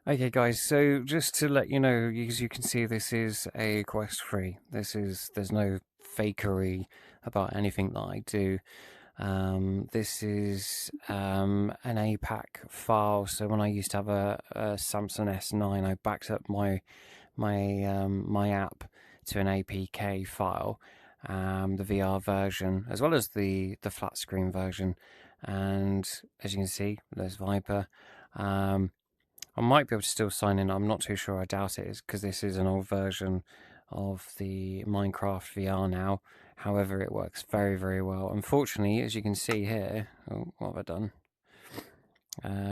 Okay, guys. So just to let you know, as you can see, this is a Quest 3. There's no fakery about anything that I do. This is an APK file. So when I used to have a Samsung S9, I backed up my app to an APK file, the VR version, as well as the flat screen version. And as you can see, there's Viper. Um, I might be able to still sign in. I'm not too sure. I doubt it is because this is an old version of the Minecraft VR now. However, it works very, very well. Unfortunately, as you can see here, oh, what have I done?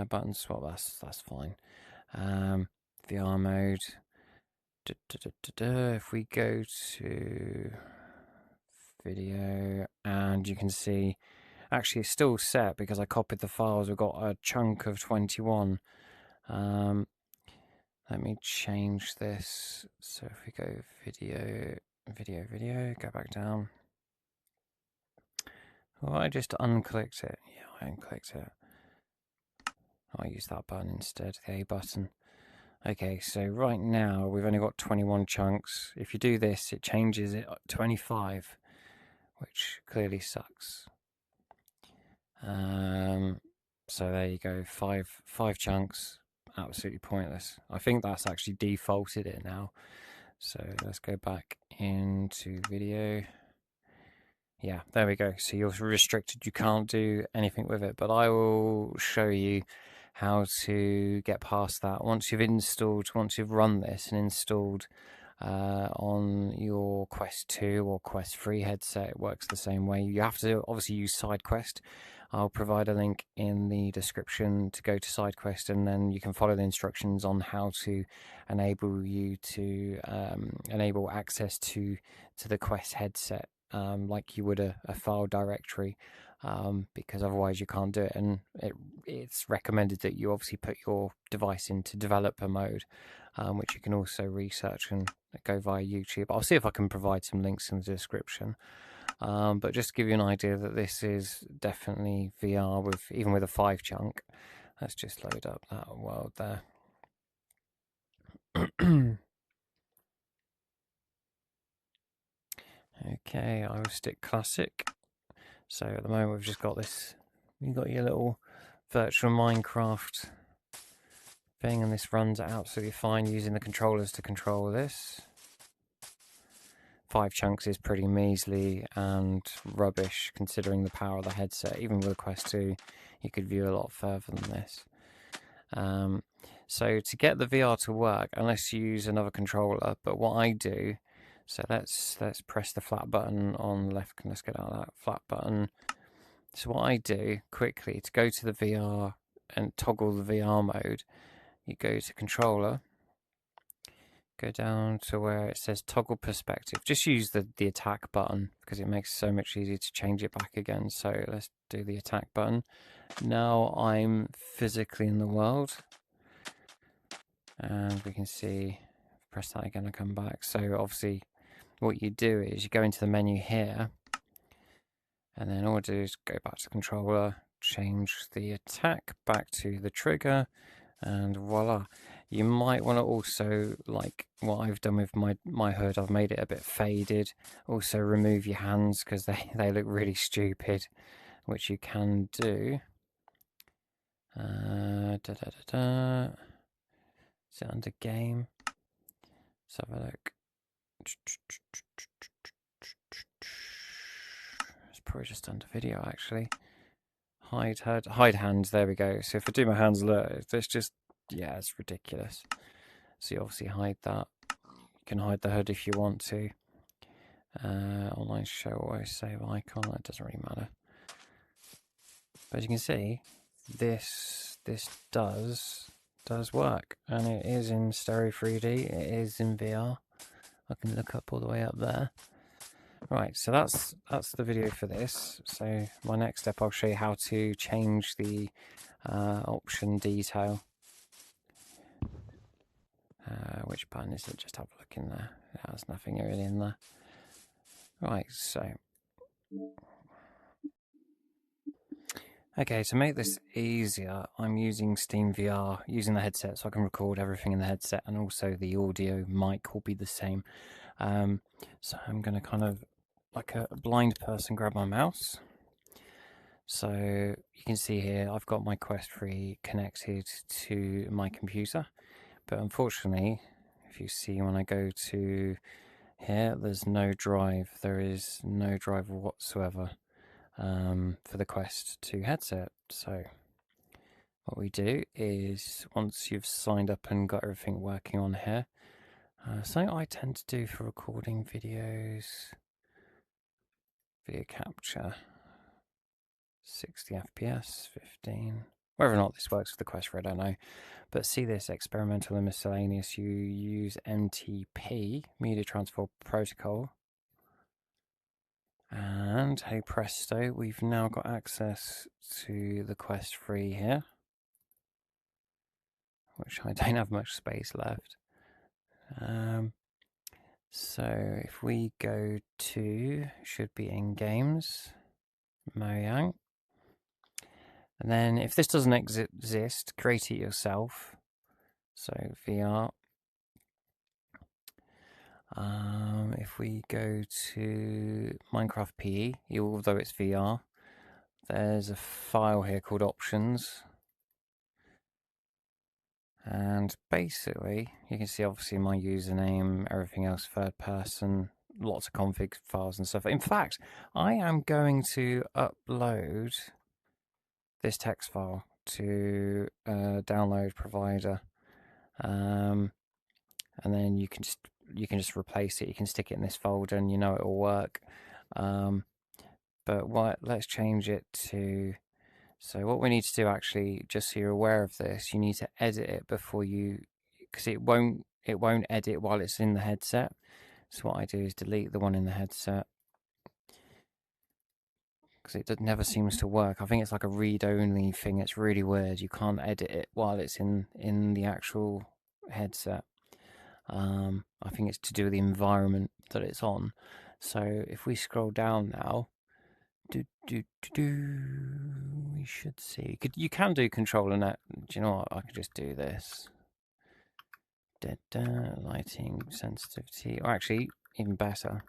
Button swap. That's fine. VR mode. If we go to video, and you can see, actually, it's still set because I copied the files. We've got a chunk of 21. Let me change this. So if we go video, go back down. Oh, I just unclicked it. Yeah, I unclicked it. I'll use that button instead, the A button. Okay, so right now we've only got 21 chunks. If you do this, it changes it to 25, which clearly sucks. So there you go, five chunks. Absolutely pointless. I think that's actually defaulted it now. So let's go back into video. Yeah, there we go. So you're restricted. You can't do anything with it. But I will show you how to get past that. Once you've run this and installed on your Quest 2 or Quest 3 headset, it works the same way. You have to obviously use Sidequest. I'll provide a link in the description to go to Sidequest, and then you can follow the instructions on how to enable enable access to the Quest headset, like you would a file directory, because otherwise you can't do it. And it's recommended that you obviously put your device into developer mode, which you can also research and go via YouTube. I'll see if I can provide some links in the description. But just to give you an idea that this is definitely VR even with a 5 chunk. Let's just load up that world there. Okay, I will stick classic. So at the moment we've just got this. You've got your little virtual Minecraft thing, and this runs absolutely fine using the controllers to control this. 5 chunks is pretty measly and rubbish considering the power of the headset. Even with a Quest 2, you could view a lot further than this. So to get the VR to work, unless you use another controller, but what I do, so let's press the flat button on the left. Let's get out of that flat button. So what I do quickly to go to the VR and toggle the VR mode, you go to controller, go down to where it says toggle perspective. Just use the attack button because it makes it so much easier to change it back again. So let's do the attack button. Now I'm physically in the world, and we can see, press that again and come back. So obviously what you do is you go into the menu here, and then all I do is go back to the controller, change the attack back to the trigger, and voila. You might want to also, like what I've done with my hood, I've made it a bit faded. Also remove your hands because they look really stupid, which you can do. Is it under game? Let's have a look. It's probably just under video actually. Hide hands, there we go. So if I do my hands, look, it's just, yeah, it's ridiculous. So you obviously hide that. You can hide the hood if you want to. Online show always save icon, that doesn't really matter. But as you can see, this does work, and it is in stereo 3D, it is in VR. I can look up all the way up there. Right, so that's the video for this. So my next step, I'll show you how to change the option detail. Which button is it? Just have a look in there. There's nothing really in there. Right, so Okay, to make this easier, I'm using Steam VR, using the headset, so I can record everything in the headset, and also the audio mic will be the same. So I'm going to kind of, like a blind person, grab my mouse. So you can see here, I've got my Quest 3 connected to my computer, but unfortunately, if you see when I go to here, there's no drive. There is no drive whatsoever for the Quest 2 headset. So what we do is, once you've signed up and got everything working on here, something I tend to do for recording videos, video capture, 60 FPS, 15. Whether or not this works with the Quest 3, I don't know. But see this, experimental and miscellaneous, you use MTP, Media Transfer Protocol. And hey presto, we've now got access to the Quest 3 here, which I don't have much space left. So if we go to, should be in games, Mojang. And then if this doesn't exist, create it yourself. So VR. If we go to Minecraft PE, although it's VR, there's a file here called Options. And basically, you can see obviously my username, everything else third person, lots of config files and stuff. In fact, I am going to upload this text file to a download provider, and then you can just replace it. You can stick it in this folder, and you know it will work. But let's change it to. So what we need to do, actually, just so you're aware of this, you need to edit it before you, because it won't edit while it's in the headset. So what I do is delete the one in the headset, because it never seems to work. I think it's like a read-only thing. It's really weird. You can't edit it while it's in the actual headset. I think it's to do with the environment that it's on. So if we scroll down now, we should see. You can do controller net. Do you know what? I could just do this. Lighting sensitivity, or actually even better,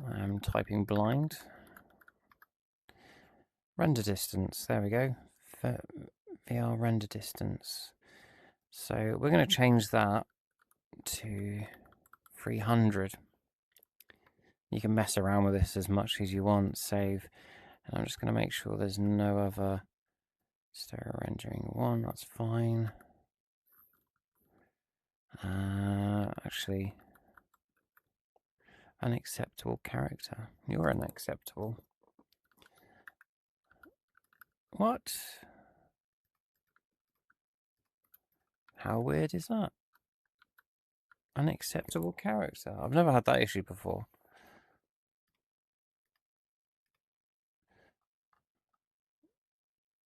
I'm typing blind. Render distance. There we go. VR render distance. So we're going to change that to 300. You can mess around with this as much as you want. Save. And I'm just going to make sure there's no other stereo rendering one. That's fine. Actually, unacceptable character. You're unacceptable. What? How weird is that? Unacceptable character. I've never had that issue before.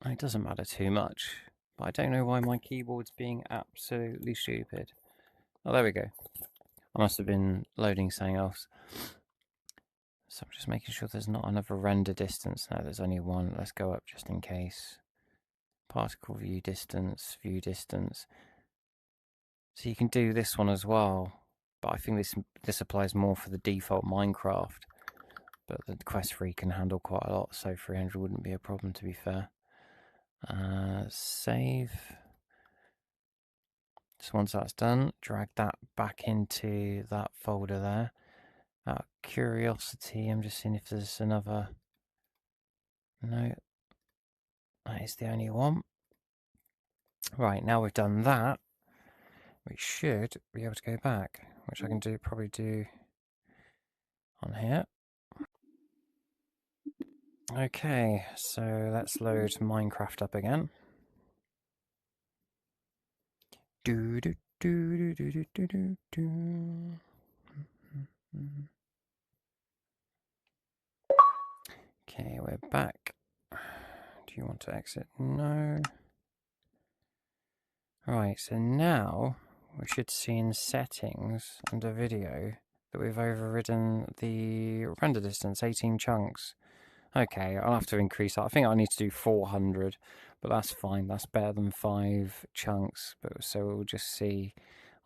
It doesn't matter too much, but I don't know why my keyboard's being absolutely stupid. Oh, there we go. I must have been loading something else. So I'm just making sure there's not another render distance. No, there's only one. Let's go up just in case. Particle view distance, view distance. So you can do this one as well, but I think this applies more for the default Minecraft. But the Quest 3 can handle quite a lot, so 300 wouldn't be a problem, to be fair. Save. So once that's done, drag that back into that folder there. Out of curiosity, I'm just seeing if there's another. No, that is the only one. Right, now we've done that, we should be able to go back, which I can probably do on here. Okay, so let's load Minecraft up again. Okay, we're back. Do you want to exit? No. Right, so now we should see in settings under video that we've overridden the render distance, 18 chunks. Okay, I'll have to increase that. I think I need to do 400, but that's fine. That's better than 5 chunks. But so we'll just see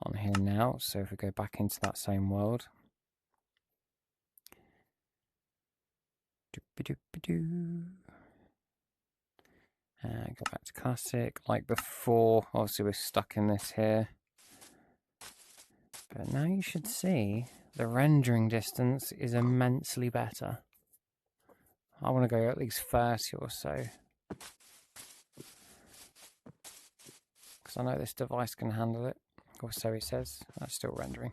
on here now. So if we go back into that same world. Go back to classic. Like before, obviously we're stuck in this here. But now you should see the rendering distance is immensely better. I want to go at least 30 or so. Because I know this device can handle it. Or so it says. That's still rendering.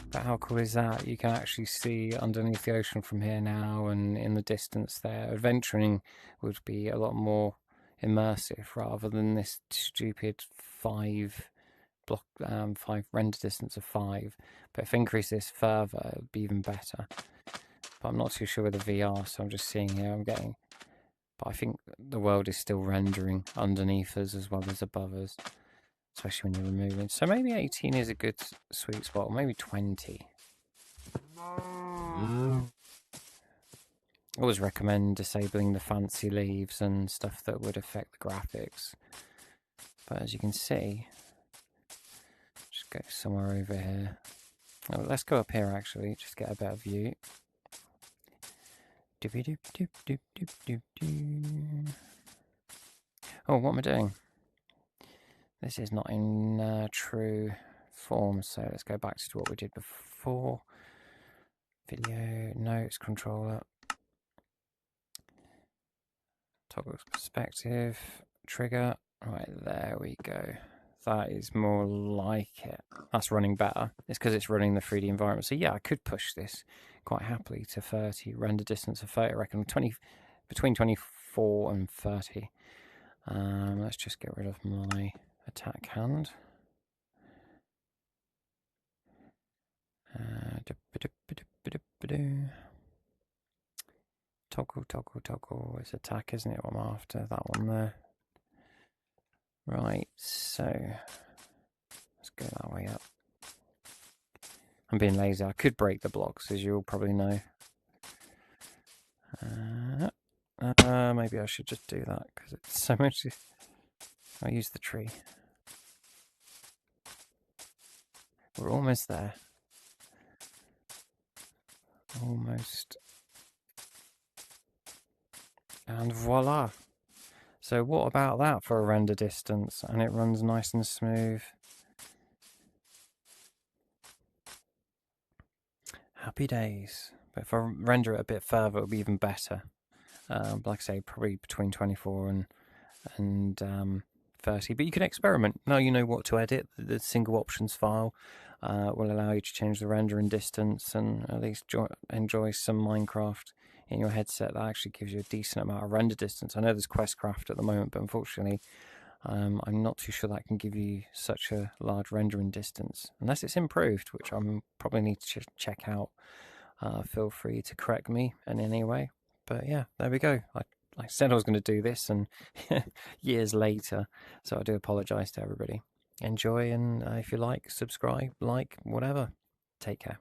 But how cool is that? You can actually see underneath the ocean from here now, and in the distance there. Adventuring would be a lot more immersive rather than this stupid 5 render distance of 5. But if I increase this further, it would be even better. But I'm not too sure with the VR, so I'm just seeing here. But I think the world is still rendering underneath us as well as above us, especially when you're removing. So maybe 18 is a good sweet spot, or maybe 20. I always recommend disabling the fancy leaves and stuff that would affect the graphics. But as you can see, just go somewhere over here. Oh, let's go up here actually, just get a better view. Oh, what am I doing? This is not in true form, so let's go back to what we did before. Video, notes, controller. Toggle perspective, trigger. Right, there we go. That is more like it. That's running better. It's because it's running the 3D environment. So yeah, I could push this quite happily to 30. Render distance of 30, I reckon. Between 24 and 30. Let's just get rid of my attack hand. Toggle. It's attack, isn't it? What I'm after. That one there. Right, so let's go that way up. I'm being lazy. I could break the blocks, as you'll probably know. Maybe I should just do that because it's so much. I'll use the tree. We're almost there. Almost. And voila. So what about that for a render distance? And it runs nice and smooth. Happy days. But if I render it a bit further, it'll be even better. Like I say, probably between 24 and 30. But you can experiment. Now you know what to edit. The single options file will allow you to change the render and distance and at least enjoy some Minecraft in your headset. That actually gives you a decent amount of render distance. I know there's Questcraft at the moment, but unfortunately I'm not too sure that can give you such a large rendering distance unless it's improved, which I'm probably need to check out. Feel free to correct me in any way. But yeah, there we go. I said I was going to do this, and years later, so I do apologise to everybody. Enjoy, and if you like, subscribe, like, whatever. Take care.